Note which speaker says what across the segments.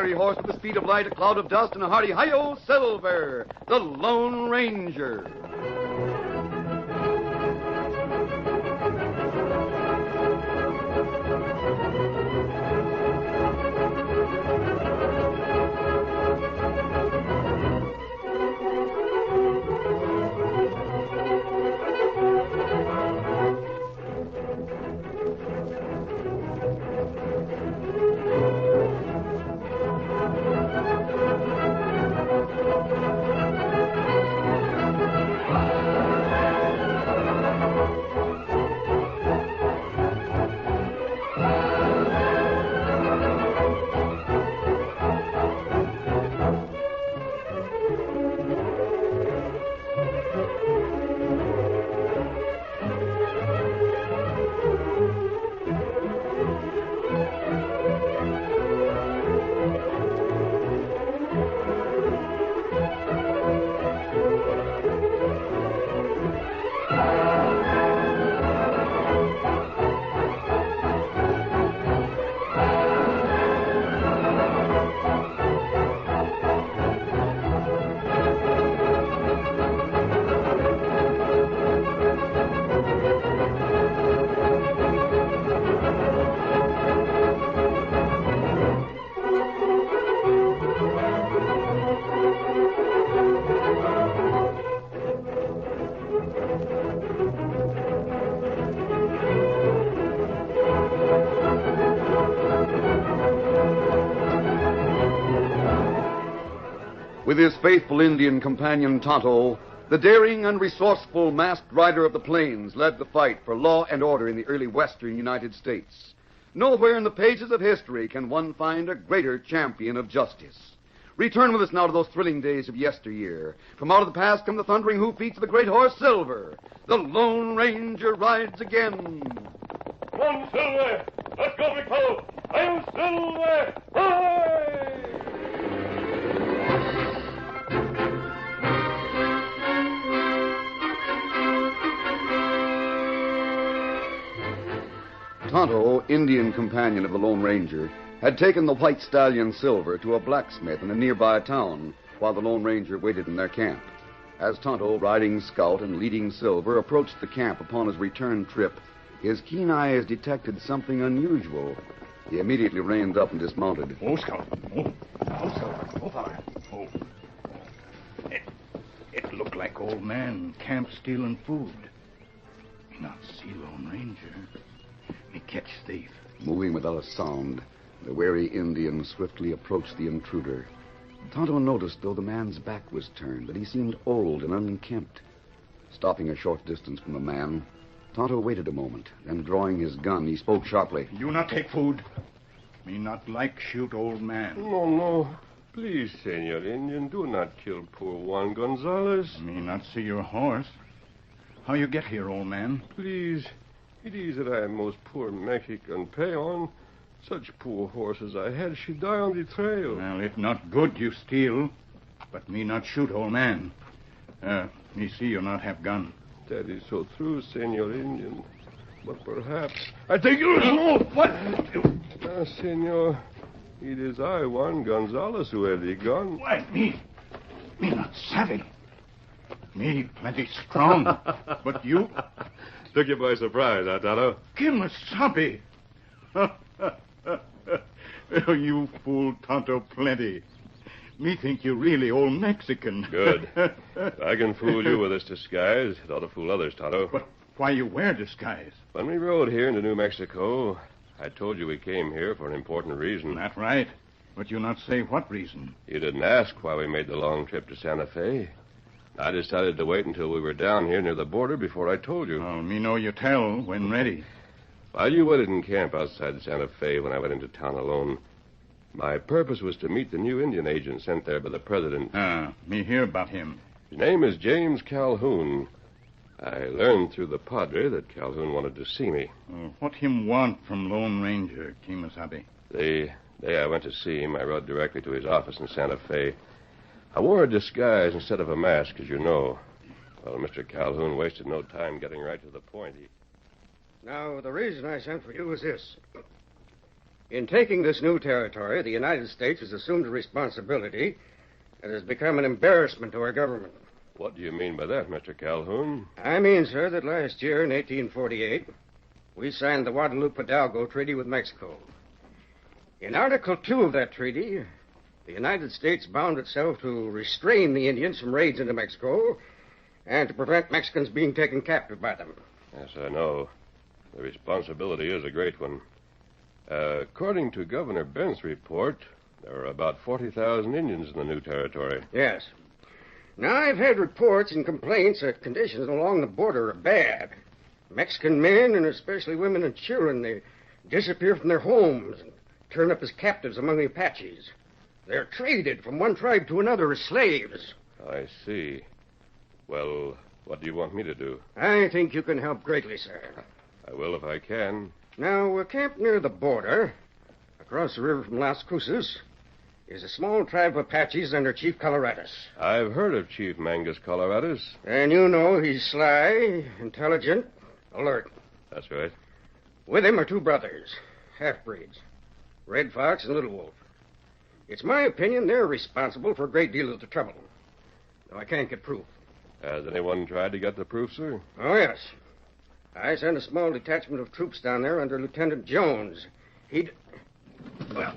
Speaker 1: fiery horse with the speed of light, a cloud of dust, and a hearty hi-yo, Silver, the Lone Ranger. With his faithful Indian companion Tonto, the daring and resourceful masked rider of the plains led the fight for law and order in the early western United States. Nowhere in the pages of history can one find a greater champion of justice. Return with us now to those thrilling days of yesteryear. From out of the past come the thundering hoofbeats of the great horse Silver. The Lone Ranger rides again.
Speaker 2: Come on, Silver! Let's go, big fellow! I'm Silver! Hooray!
Speaker 1: Tonto, Indian companion of the Lone Ranger, had taken the white stallion Silver to a blacksmith in a nearby town while the Lone Ranger waited in their camp. As Tonto, riding scout and leading Silver, approached the camp upon his return trip, his keen eyes detected something unusual. He immediately reined up and dismounted.
Speaker 3: Oh, Scout. Oh, Silver. Oh, fella. Oh. It looked like old man camp stealing food. Me not see Lone Ranger. Me catch thief.
Speaker 1: Moving without a sound, the wary Indian swiftly approached the intruder. Tonto noticed, though the man's back was turned, that he seemed old and unkempt. Stopping a short distance from the man, Tonto waited a moment. Then, drawing his gun, he spoke sharply.
Speaker 3: You not take food. Me not like shoot old man.
Speaker 2: No. Please, Senor Indian, do not kill poor Juan Gonzalez.
Speaker 3: Me not see your horse. How you get here, old man?
Speaker 2: Please, it is that I am most poor Mexican peon. Such poor horses I had, she die on the trail.
Speaker 3: Well, it not good you steal, but me not shoot old man. Me see you not have gun.
Speaker 2: That is so true, Senor Indian. But perhaps... I take you... No, what? Senor, it is I, Juan Gonzalez, who have the gun.
Speaker 3: Why, me not savvy. Me plenty strong, but you...
Speaker 2: Took you by surprise, Tonto.
Speaker 3: Kimasabi. Oh, you fool Tonto plenty. Me think you really old Mexican.
Speaker 2: Good. If I can fool you with this disguise, it ought to fool others, Tonto.
Speaker 3: But why you wear disguise?
Speaker 2: When we rode here into New Mexico, I told you we came here for an important reason.
Speaker 3: That's right. But you not say what reason.
Speaker 2: You didn't ask why we made the long trip to Santa Fe. I decided to wait until we were down here near the border before I told you.
Speaker 3: Oh, me know you tell when ready.
Speaker 2: While you waited in camp outside Santa Fe when I went into town alone, my purpose was to meet the new Indian agent sent there by the president.
Speaker 3: Me hear about him.
Speaker 2: His name is James Calhoun. I learned through the padre that Calhoun wanted to see me.
Speaker 3: What him want from Lone Ranger, Kimasabi?
Speaker 2: The day I went to see him, I rode directly to his office in Santa Fe. I wore a disguise instead of a mask, as you know. Well, Mr. Calhoun wasted no time getting right to the point.
Speaker 4: Now, the reason I sent for you is this. In taking this new territory, the United States has assumed a responsibility that has become an embarrassment to our government.
Speaker 2: What do you mean by that, Mr. Calhoun?
Speaker 4: I mean, sir, that last year in 1848, we signed the Guadalupe-Hidalgo Treaty with Mexico. In Article 2 of that treaty, the United States bound itself to restrain the Indians from raids into Mexico and to prevent Mexicans being taken captive by them.
Speaker 2: Yes, I know. The responsibility is a great one. According to Governor Bent's report, there are about 40,000 Indians in the new territory.
Speaker 4: Yes. Now, I've had reports and complaints that conditions along the border are bad. Mexican men, and especially women and children, they disappear from their homes and turn up as captives among the Apaches. They're traded from one tribe to another as slaves.
Speaker 2: I see. Well, what do you want me to do?
Speaker 4: I think you can help greatly, sir.
Speaker 2: I will if I can.
Speaker 4: Now, we're camped near the border, across the river from Las Cruces, is a small tribe of Apaches under Chief Colorados.
Speaker 2: I've heard of Chief Mangus Colorados.
Speaker 4: And you know he's sly, intelligent, alert.
Speaker 2: That's right.
Speaker 4: With him are two brothers, half-breeds, Red Fox and Little Wolf. It's my opinion they're responsible for a great deal of the trouble, though I can't get proof.
Speaker 2: Has anyone tried to get the proof, sir?
Speaker 4: Oh, yes. I sent a small detachment of troops down there under Lieutenant Jones. Well,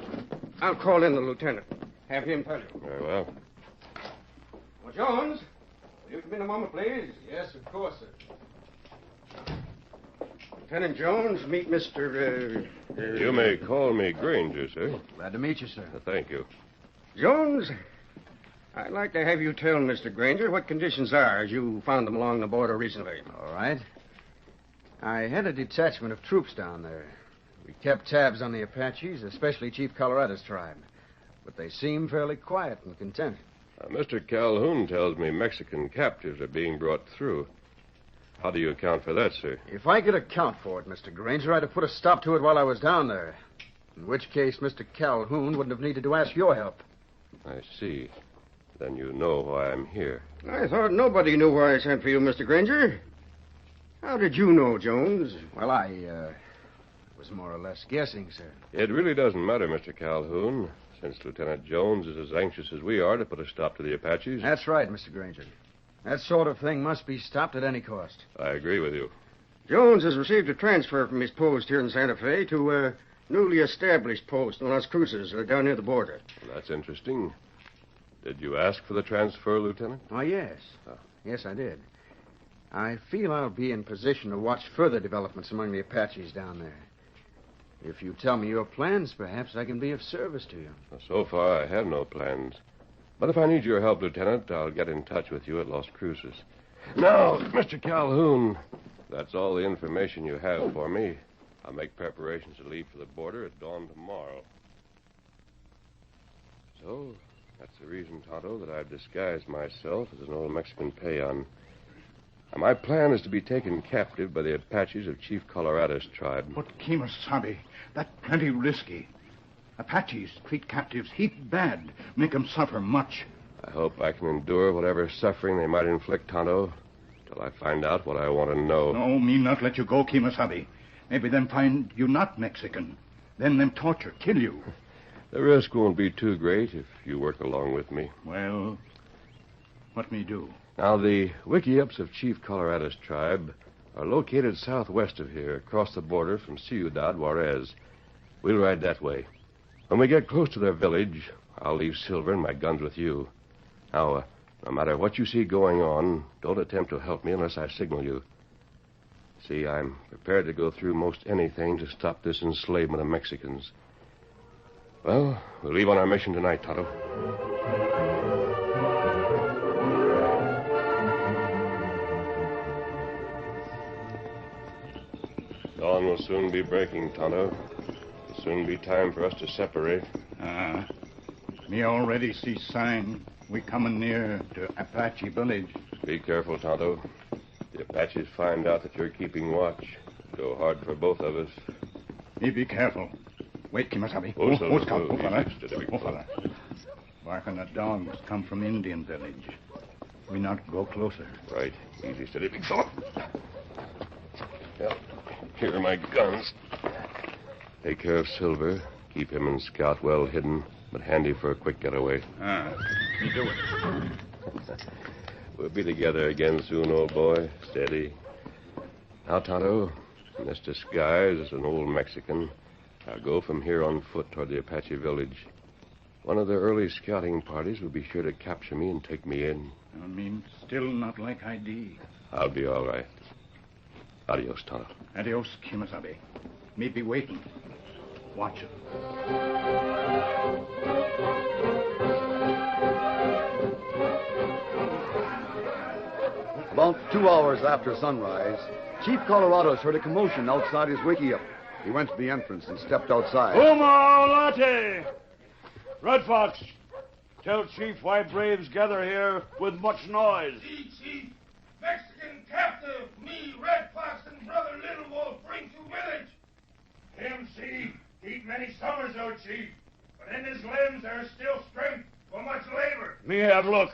Speaker 4: I'll call in the lieutenant. Have him tell you.
Speaker 2: Very well.
Speaker 4: Well, Jones, will you come in a moment, please?
Speaker 5: Yes, of course, sir.
Speaker 4: Lieutenant Jones, meet Mr.
Speaker 2: You may call me Granger, sir.
Speaker 5: Glad to meet you, sir.
Speaker 2: Thank you.
Speaker 4: Jones, I'd like to have you tell Mr. Granger what conditions are as you found them along the border recently.
Speaker 5: All right. I had a detachment of troops down there. We kept tabs on the Apaches, especially Chief Colorado's tribe. But they seem fairly quiet and content.
Speaker 2: Mr. Calhoun tells me Mexican captives are being brought through. How do you account for that, sir?
Speaker 5: If I could account for it, Mr. Granger, I'd have put a stop to it while I was down there. In which case, Mr. Calhoun wouldn't have needed to ask your help.
Speaker 2: I see. Then you know why I'm here.
Speaker 4: I thought nobody knew why I sent for you, Mr. Granger. How did you know, Jones?
Speaker 5: Well, I was more or less guessing, sir.
Speaker 2: It really doesn't matter, Mr. Calhoun, since Lieutenant Jones is as anxious as we are to put a stop to the Apaches.
Speaker 5: That's right, Mr. Granger. That sort of thing must be stopped at any cost.
Speaker 2: I agree with you.
Speaker 4: Jones has received a transfer from his post here in Santa Fe to a newly established post in Las Cruces, down near the border.
Speaker 2: Well, that's interesting. Did you ask for the transfer, Lieutenant?
Speaker 5: Oh, yes. Yes, I did. I feel I'll be in position to watch further developments among the Apaches down there. If you tell me your plans, perhaps I can be of service to you.
Speaker 2: Well, so far, I have no plans. But if I need your help, Lieutenant, I'll get in touch with you at Las Cruces. Now, Mr. Calhoun, that's all the information you have for me. I'll make preparations to leave for the border at dawn tomorrow. So, that's the reason, Tonto, that I've disguised myself as an old Mexican peon. Now, my plan is to be taken captive by the Apaches of Chief Colorado's tribe.
Speaker 3: But, Kemosabe, that's plenty risky. Apaches treat captives heap bad, make 'em suffer much.
Speaker 2: I hope I can endure whatever suffering they might inflict, Tonto, till I find out what I want to know.
Speaker 3: No, me not let you go, Kemosabe. Maybe them find you not Mexican. Then them torture, kill you.
Speaker 2: The risk won't be too great if you work along with me.
Speaker 3: Well, what me do?
Speaker 2: Now, the wickiups of Chief Colorado's tribe are located southwest of here, across the border from Ciudad Juarez. We'll ride that way. When we get close to their village, I'll leave Silver and my guns with you. Now, no matter what you see going on, don't attempt to help me unless I signal you. See, I'm prepared to go through most anything to stop this enslavement of Mexicans. Well, we'll leave on our mission tonight, Tonto. Dawn will soon be breaking, Tonto. It'll soon be time for us to separate.
Speaker 3: Me already see sign. We coming near to Apache village.
Speaker 2: Be careful, Tonto. The Apaches find out that you're keeping watch. Go hard for both of us.
Speaker 3: Me be careful. Wait, Kemosabe.
Speaker 2: Oh,
Speaker 3: Scout, fella.
Speaker 2: Easy,
Speaker 3: Fella. Barking of dogs come from Indian village. We not go closer.
Speaker 2: Right. Easy, steady, big fella. Well, here are my guns. Take care of Silver. Keep him and Scout well hidden, but handy for a quick getaway.
Speaker 3: Me do it.
Speaker 2: We'll be together again soon, old boy. Steady. Now, Tonto, in this disguise as an old Mexican, I'll go from here on foot toward the Apache village. One of the early scouting parties will be sure to capture me and take me in.
Speaker 3: I mean, still not like ID.
Speaker 2: I'll be all right. Adios, Tonto.
Speaker 3: Adios, Kimasabe. Me be waiting. Watch it.
Speaker 1: About 2 hours after sunrise, Chief Colorado's heard a commotion outside his wickiup. He went to the entrance and stepped outside.
Speaker 6: Uma latte! Red Fox, tell Chief why braves gather here with much noise.
Speaker 7: See, Chief, Mexican captive, me, Red Fox, and Brother Little Wolf bring to village. Him, see, eat many summers, O Chief, but in his limbs there is still strength for much labor.
Speaker 6: Me have look.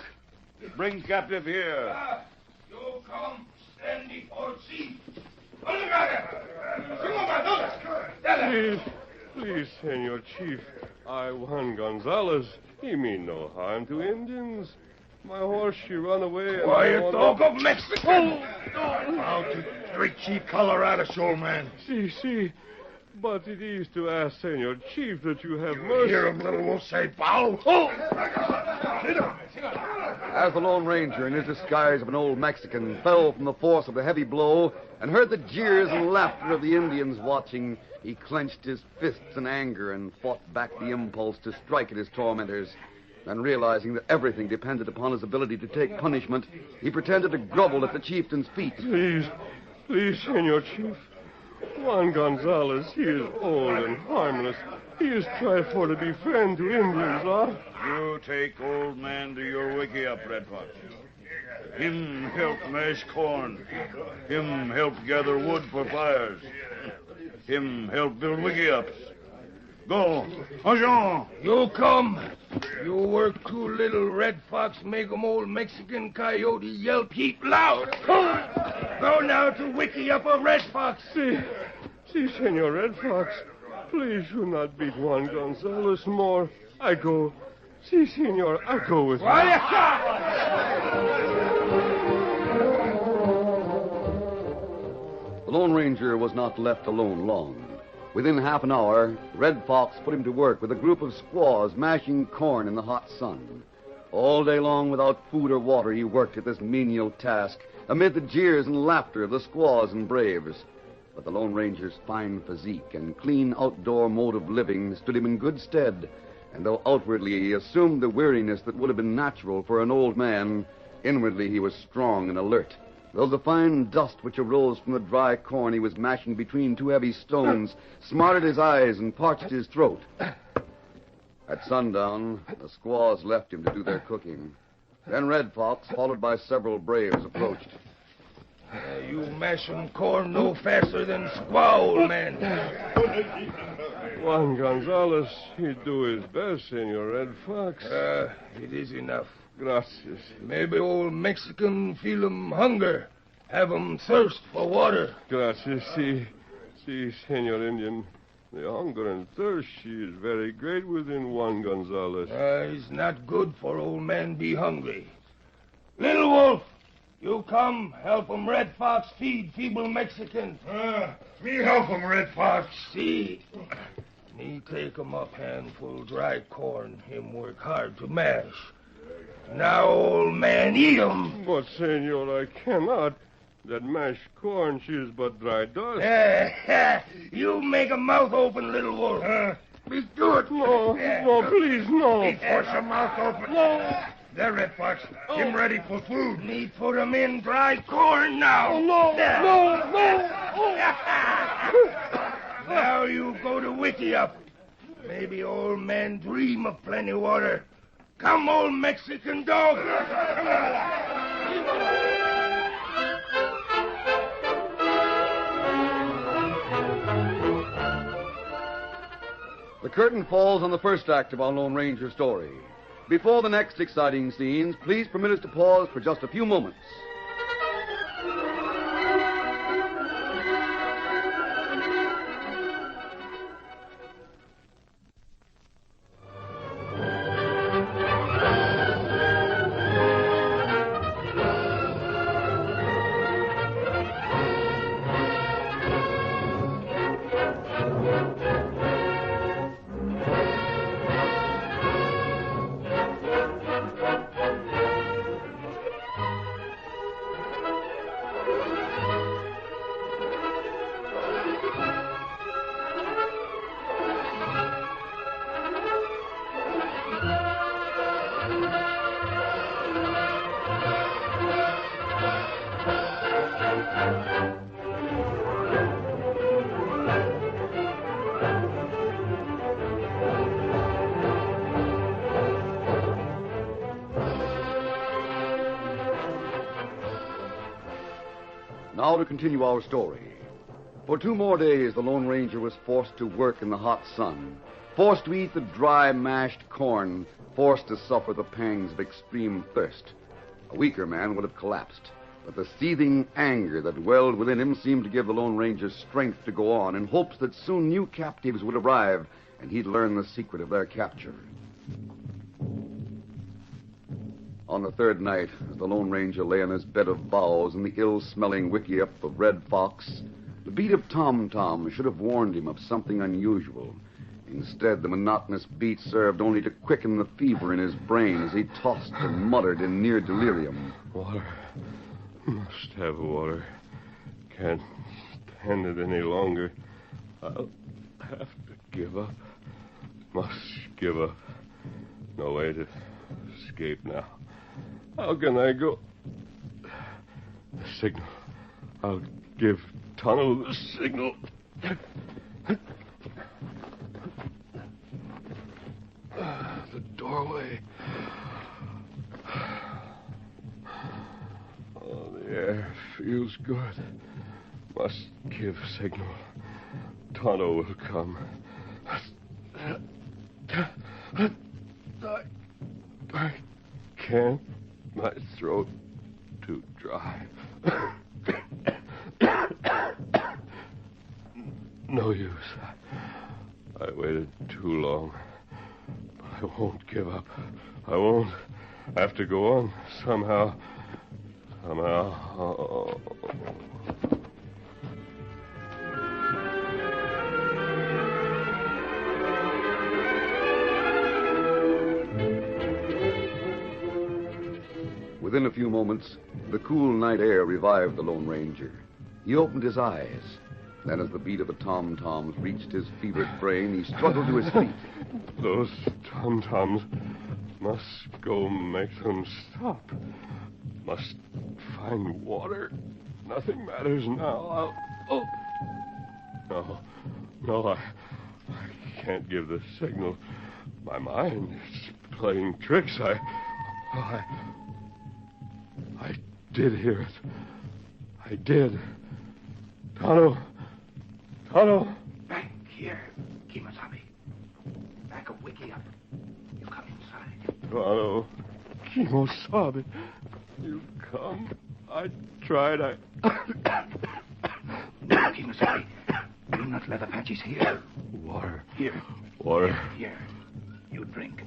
Speaker 6: Bring captive here.
Speaker 7: You come, stand before Chief.
Speaker 2: Please, Senor Chief. I, Juan Gonzalez. He mean no harm to Indians. My horse, she run away.
Speaker 7: Quiet dog of Mexico. How to treat Chief Colorado, old man.
Speaker 2: See. But it is to ask Senor Chief that you have mercy.
Speaker 7: Hear him, Little Wolf, say bow. Sit down.
Speaker 1: As the Lone Ranger, in his disguise of an old Mexican, fell from the force of the heavy blow and heard the jeers and laughter of the Indians watching, he clenched his fists in anger and fought back the impulse to strike at his tormentors. Then, realizing that everything depended upon his ability to take punishment, he pretended to grovel at the chieftain's feet.
Speaker 2: Please, Senor Chief. Juan Gonzalez, he is old and harmless. He is tried for to be friend to Indians, huh?
Speaker 6: You take old man to your wickiup, Red Fox. Him help mash corn. Him help gather wood for fires. Him help build wickiups. Go. Agent.
Speaker 7: You come. You work too little, Red Fox, make 'em old Mexican coyote yelp heap loud. Go now to wiki up a Red Fox.
Speaker 2: See, Senor Red Fox. Please do not beat Juan Gonzalez more. I go. Si, Senor, I go with you.
Speaker 1: The Lone Ranger was not left alone long. Within half an hour, Red Fox put him to work with a group of squaws mashing corn in the hot sun. All day long, without food or water, he worked at this menial task, amid the jeers and laughter of the squaws and braves. But the Lone Ranger's fine physique and clean outdoor mode of living stood him in good stead, and though outwardly he assumed the weariness that would have been natural for an old man, inwardly he was strong and alert. Though the fine dust which arose from the dry corn he was mashing between two heavy stones smarted his eyes and parched his throat. At sundown, the squaws left him to do their cooking. Then Red Fox, followed by several braves, approached.
Speaker 7: You mash 'em corn no faster than squaw, old man.
Speaker 2: Juan Gonzalez, he do his best, Senor Red Fox.
Speaker 7: It is enough.
Speaker 2: Gracias.
Speaker 7: Maybe old Mexican feel 'em hunger, have 'em thirst for water.
Speaker 2: Gracias. Si, Senor Indian. The hunger and thirst, she is very great within Juan Gonzalez.
Speaker 7: It's not good for old man be hungry. Little Wolf, you come, help 'em Red Fox feed feeble Mexican. Me help 'em, Red Fox. See, me take 'em up handful dry corn, him work hard to mash. Now, old man, eat 'em.
Speaker 2: But, Senor, I cannot. That mashed corn, she is but dry dust.
Speaker 7: You make a mouth open, Little Wolf. Me do it.
Speaker 2: No, please, no.
Speaker 7: Force a mouth open. No. There, Red Fox. Him ready for food. Me put 'em in dry corn now.
Speaker 2: No.
Speaker 7: Now you go to Wiki up. Maybe old man dream of plenty water. Come, old Mexican dog.
Speaker 1: The curtain falls on the first act of our Lone Ranger story. Before the next exciting scenes, please permit us to pause for just a few moments. Now to continue our story. For 2 more days, the Lone Ranger was forced to work in the hot sun, forced to eat the dry, mashed corn, forced to suffer the pangs of extreme thirst. A weaker man would have collapsed, but the seething anger that welled within him seemed to give the Lone Ranger strength to go on in hopes that soon new captives would arrive and he'd learn the secret of their capture. On the 3rd night, as the Lone Ranger lay on his bed of boughs in the ill-smelling wickiup of Red Fox, the beat of tom-tom should have warned him of something unusual. Instead, the monotonous beat served only to quicken the fever in his brain as he tossed and muttered in near delirium.
Speaker 2: Water. Must have water. Can't stand it any longer. I'll have to give up. Must give up. No way to escape now. How can I go? The signal. I'll give Tonto the signal. The doorway. Oh, the air feels good. Must give signal. Tonto will come. I can't. My throat too dry. No use. I waited too long. But I won't give up. I won't. I have to go on somehow. Somehow.
Speaker 1: Within a few moments, the cool night air revived the Lone Ranger. He opened his eyes. Then, as the beat of the tom-toms reached his fevered brain, he struggled to his feet.
Speaker 2: Those tom-toms must go make them stop. Must find water. Nothing matters now. No, I can't give the signal. My mind is playing tricks. I did hear it. I did. Tonto.
Speaker 3: Back here, Kemosabe. Back a wiki up. You come inside.
Speaker 2: Tonto. Kemosabe. You come. I tried.
Speaker 3: No, Kemosabe. Do not let Apaches hear.
Speaker 2: Water.
Speaker 3: Here.
Speaker 2: Water.
Speaker 3: Here. You drink.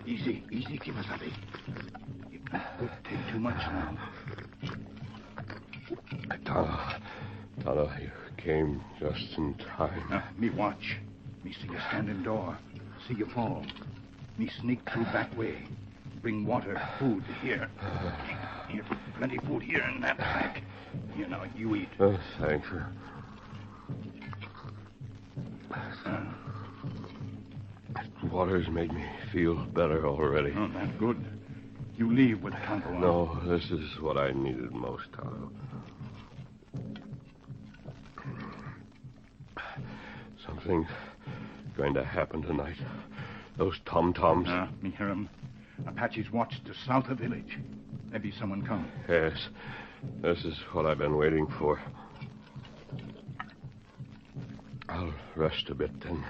Speaker 3: Easy, Kemosabe. Don't take too much now.
Speaker 2: Tonto, you came just in time.
Speaker 3: Me watch. Me see you stand in door. See you fall. Me sneak through back way. Bring water, food here. Here, plenty food here in that sack. Here, now, you eat.
Speaker 2: Thanks. Water's made me feel better already.
Speaker 3: Oh, that's good. You leave with Tonto.
Speaker 2: No, this is what I needed most, Tonto. Something's going to happen tonight. Those tom-toms.
Speaker 3: Me hear 'em. Apaches watch to south of village. Maybe someone come.
Speaker 2: Yes. This is what I've been waiting for. I'll rest a bit and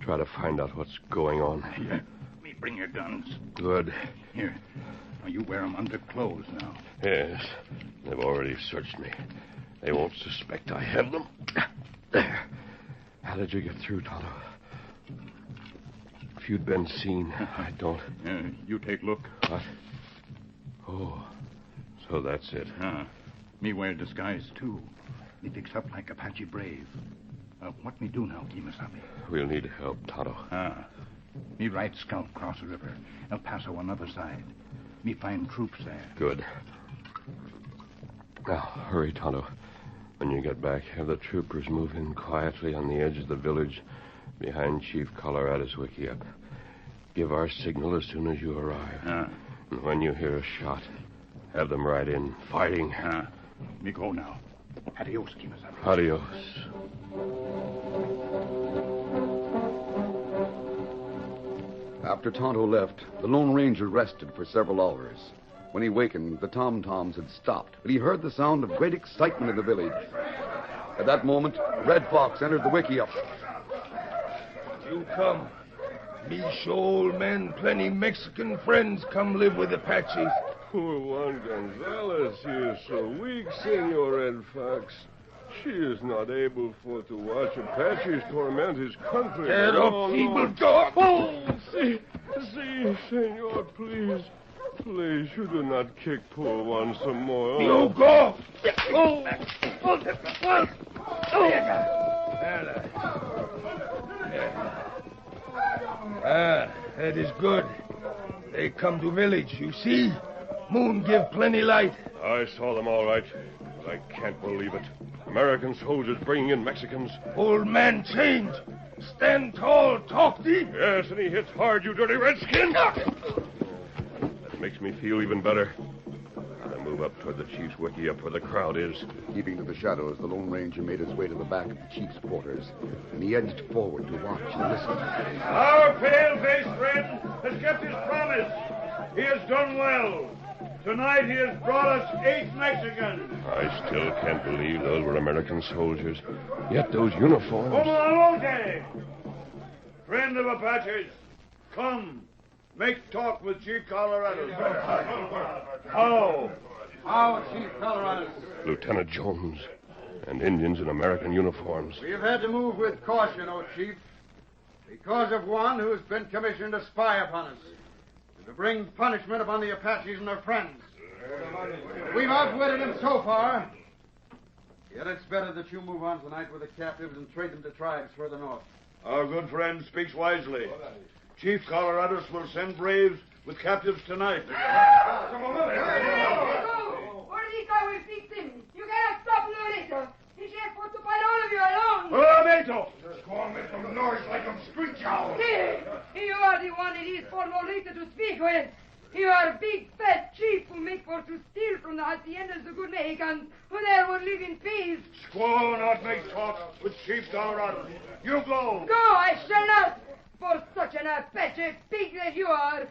Speaker 2: try to find out what's going on.
Speaker 3: Here. Me bring your guns.
Speaker 2: Good.
Speaker 3: Here. Now, you wear 'em under clothes now.
Speaker 2: Yes. They've already searched me. They won't suspect I have them. There. How did you get through, Tonto? If you'd been seen, I don't...
Speaker 3: You take look.
Speaker 2: What? Oh, so that's it.
Speaker 3: Me wear disguise, too. Me fix up like Apache brave. What me do now, Kemosabe?
Speaker 2: We'll need help, Tonto.
Speaker 3: Me ride scout cross the river. El Paso on other side. Me find troops there.
Speaker 2: Good. Now, hurry, Tonto. When you get back, have the troopers move in quietly on the edge of the village behind Chief Colorado's wickiup. Give our signal as soon as you arrive. And when you hear a shot, have them ride in, fighting.
Speaker 3: Me go now. Adios, Kemosabe.
Speaker 2: Adios.
Speaker 1: After Tonto left, the Lone Ranger rested for several hours. When he wakened, the tom-toms had stopped, but he heard the sound of great excitement in the village. At that moment, Red Fox entered the wickiup.
Speaker 7: You come. Me show old man plenty Mexican friends come live with Apaches.
Speaker 2: Poor Juan Gonzalez, she is so weak, Senor Red Fox. She is not able for to watch Apaches torment his country.
Speaker 7: Get up, feeble dog!
Speaker 2: Oh, see, Senor, please. Please, you do not kick poor Juan some more.
Speaker 7: You go! That is good. They come to village, you see? Moon give plenty light.
Speaker 2: I saw them all right, but I can't believe it. American soldiers bringing in Mexicans.
Speaker 7: Old man change. Stand tall, talk deep.
Speaker 2: Yes, and he hits hard, you dirty redskin. That makes me feel even better. I move up toward the chief's wickiup where the crowd is.
Speaker 1: Keeping to the shadows, the Lone Ranger made his way to the back of the chief's quarters, and he edged forward to watch and listen.
Speaker 6: Our pale-faced friend has kept his promise. He has done well. Tonight he has brought us 8 Mexicans.
Speaker 2: I still can't believe those were American soldiers. Yet those uniforms...
Speaker 6: Voluntary! Friend of Apaches, come. Make talk with Chief Colorado. How?
Speaker 5: How, Chief Colorado?
Speaker 2: Lieutenant Jones and Indians in American uniforms.
Speaker 5: We have had to move with caution, O Chief, because of one who has been commissioned to spy upon us and to bring punishment upon the Apaches and their friends. We've outwitted him so far, yet it's better that you move on tonight with the captives and trade them to tribes further north.
Speaker 6: Our good friend speaks wisely. Chief Coloradus will send braves with captives tonight.
Speaker 8: Orlita will fix him. You cannot stop Loretta. He has fought to fight all of you alone.
Speaker 6: Beto!
Speaker 7: Call me from noise like a street owl.
Speaker 8: See, you are the one it is for Loretta to speak with. You are a big, fat chief who make for to steal from the haciendas the good Mexicans who there would live in peace.
Speaker 6: Squaw not make talk with Chief Colorado. You go.
Speaker 8: Go, I shall not. For such an Apache pig that you are.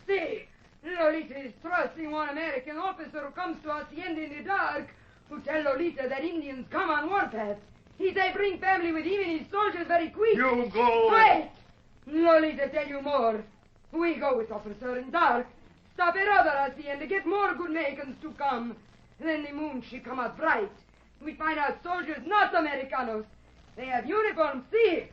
Speaker 8: See, Lolita is trusting one American officer who comes to hacienda in the dark, who tell Lolita that Indians come on warpath. He say bring family with him and his soldiers very quick.
Speaker 6: You go.
Speaker 8: Wait! Lolita tell you more. We go with officer in dark. Stop at other hacienda, get more good Mexicans to come. Then the moon she come out bright. We find our soldiers not Americanos. They have uniforms, see?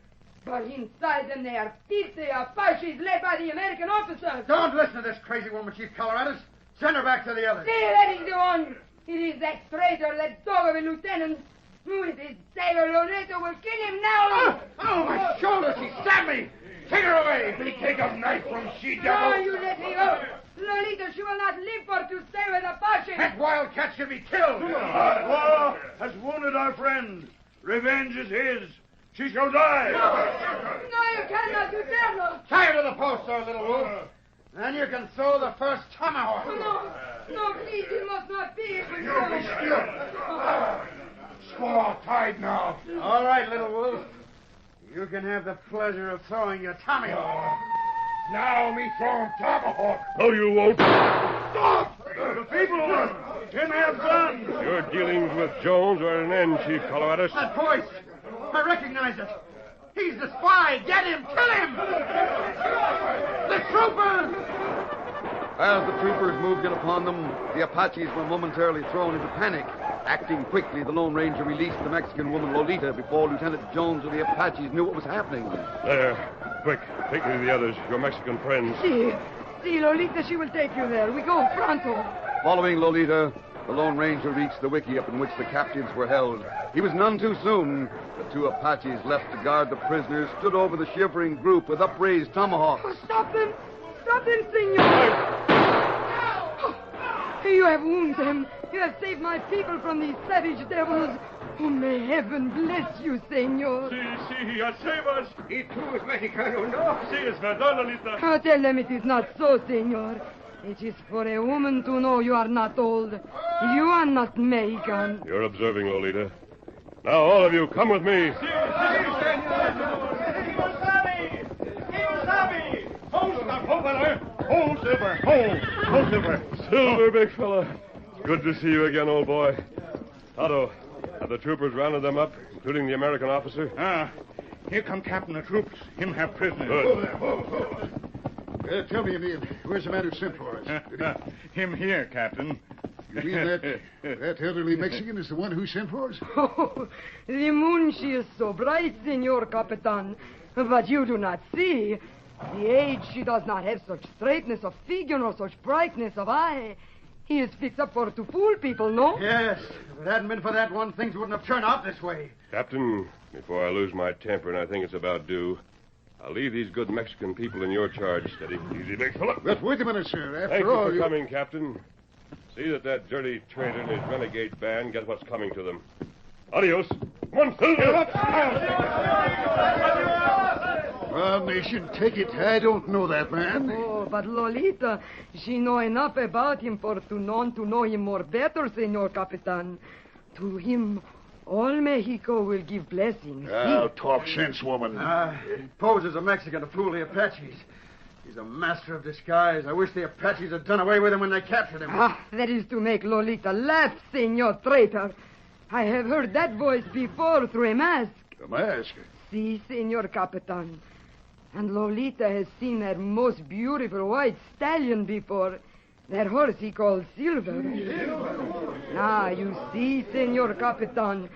Speaker 8: But inside them they are filthy Apaches led by the American officers.
Speaker 5: Don't listen to this crazy woman, Chief Coloradus. Send her back to the others.
Speaker 8: See, that is the one. It is that traitor, that dog of a lieutenant. With his sailor, Loreto will kill him now.
Speaker 5: Oh, my shoulder! She stabbed me! Take her away!
Speaker 7: Me take a knife from she-devil.
Speaker 8: No, you let me go. Lolita, she will not live for to stay with Apaches.
Speaker 5: That wildcat should be killed!
Speaker 6: Squaw has wounded our friend. Revenge is his. She shall die.
Speaker 8: No, you cannot. You dare not.
Speaker 5: Tie her to the post, sir, little wolf. Then you can throw the first tomahawk.
Speaker 8: No, please, it must not be.
Speaker 7: You be still. Squaw tied now.
Speaker 5: All right, little wolf. You can have the pleasure of throwing your tomahawk.
Speaker 7: Now me throw tomahawk.
Speaker 2: No, you won't.
Speaker 6: The people can have guns.
Speaker 2: Your dealings with Jones are at an end, Chief Coloradus.
Speaker 5: That voice! I recognize it. He's the spy. Get him! Kill him! The troopers!
Speaker 1: As the troopers moved in upon them, the Apaches were momentarily thrown into panic. Acting quickly, the Lone Ranger released the Mexican woman Lolita before Lieutenant Jones and the Apaches knew what was happening.
Speaker 2: There. Quick, take me to the others, your Mexican friends.
Speaker 8: See, Lolita, she will take you there. We go pronto.
Speaker 1: Following Lolita, the Lone Ranger reached the wickiup in which the captives were held. He was none too soon. The 2 Apaches left to guard the prisoners stood over the shivering group with upraised tomahawks.
Speaker 8: Oh, stop them! Stop them, senor! You have wounded them. You have saved my people from these savage devils. Oh, may heaven bless you, senor.
Speaker 2: Sí, ya sabes.
Speaker 4: He too is Mexicano, no?
Speaker 2: Sí, es verdad, Lolita.
Speaker 8: Oh, tell them it is not so, senor. It is for a woman to know you are not old. You are not Mexican.
Speaker 2: You're observing, Lolita. Now, all of you, come with me.
Speaker 6: Hold, Silver. Hold, Silver.
Speaker 2: Silver, big fella. Good to see you again, old boy. Tonto, have the troopers rounded them up, including the American officer?
Speaker 3: Here come Captain of troops. Him have prisoners.
Speaker 2: Good.
Speaker 5: Tell me, Indian, where's the man who sent for us?
Speaker 3: Him here, Captain.
Speaker 5: You mean that elderly Mexican is the one who sent for us?
Speaker 8: Oh, the moon, she is so bright, Senor Capitan. But you do not see. The age, she does not have such straightness of figure nor such brightness of eye. He is fixed up for to fool people, no?
Speaker 5: Yes. If it hadn't been for that one, things wouldn't have turned out this way.
Speaker 2: Captain, before I lose my temper, and I think it's about due, I'll leave these good Mexican people in your charge. Steady. Easy, big fella.
Speaker 5: But wait a minute, sir.
Speaker 2: Thank
Speaker 5: After all,
Speaker 2: you for coming, Captain. See that dirty traitor and his renegade band get what's coming to them. Adios. Come on, Silver.
Speaker 5: Well, nation, take it. I don't know that man.
Speaker 8: Oh, but Lolita, she know enough about him for to know him more better, Senor Capitan. To him, all Mexico will give blessings.
Speaker 5: Now, talk sense, woman. He poses a Mexican to fool the Apaches. He's a master of disguise. I wish the Apaches had done away with him when they captured him.
Speaker 8: That is to make Lolita laugh, Senor Traitor. I have heard that voice before through a mask.
Speaker 5: A mask?
Speaker 8: Si, Senor Capitan. And Lolita has seen that most beautiful white stallion before. That horse he called Silver. Now, you see, Senor Capitan,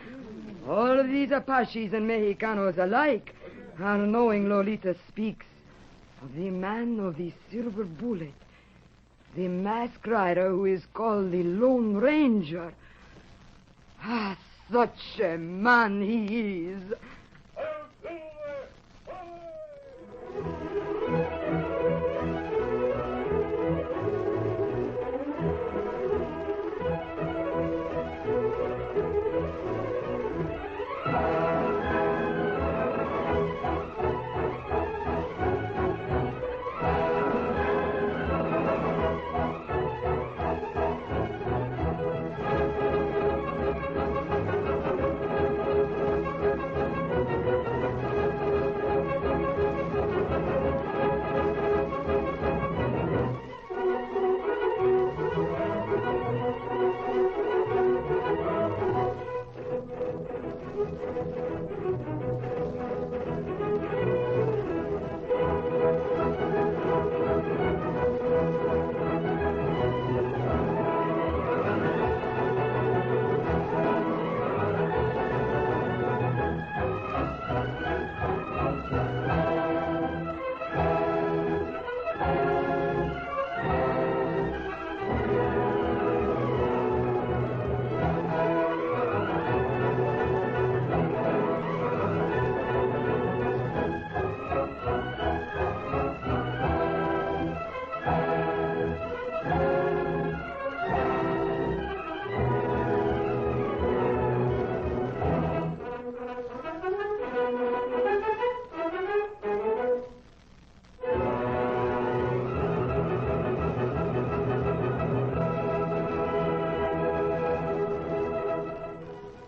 Speaker 8: all of these Apaches and Mexicanos alike are knowing Lolita speaks of the man of the silver bullet, the masked rider who is called the Lone Ranger. Such a man he is.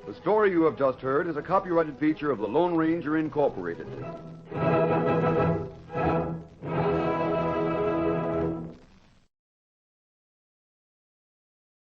Speaker 1: The story you have just heard is a copyrighted feature of the Lone Ranger Incorporated.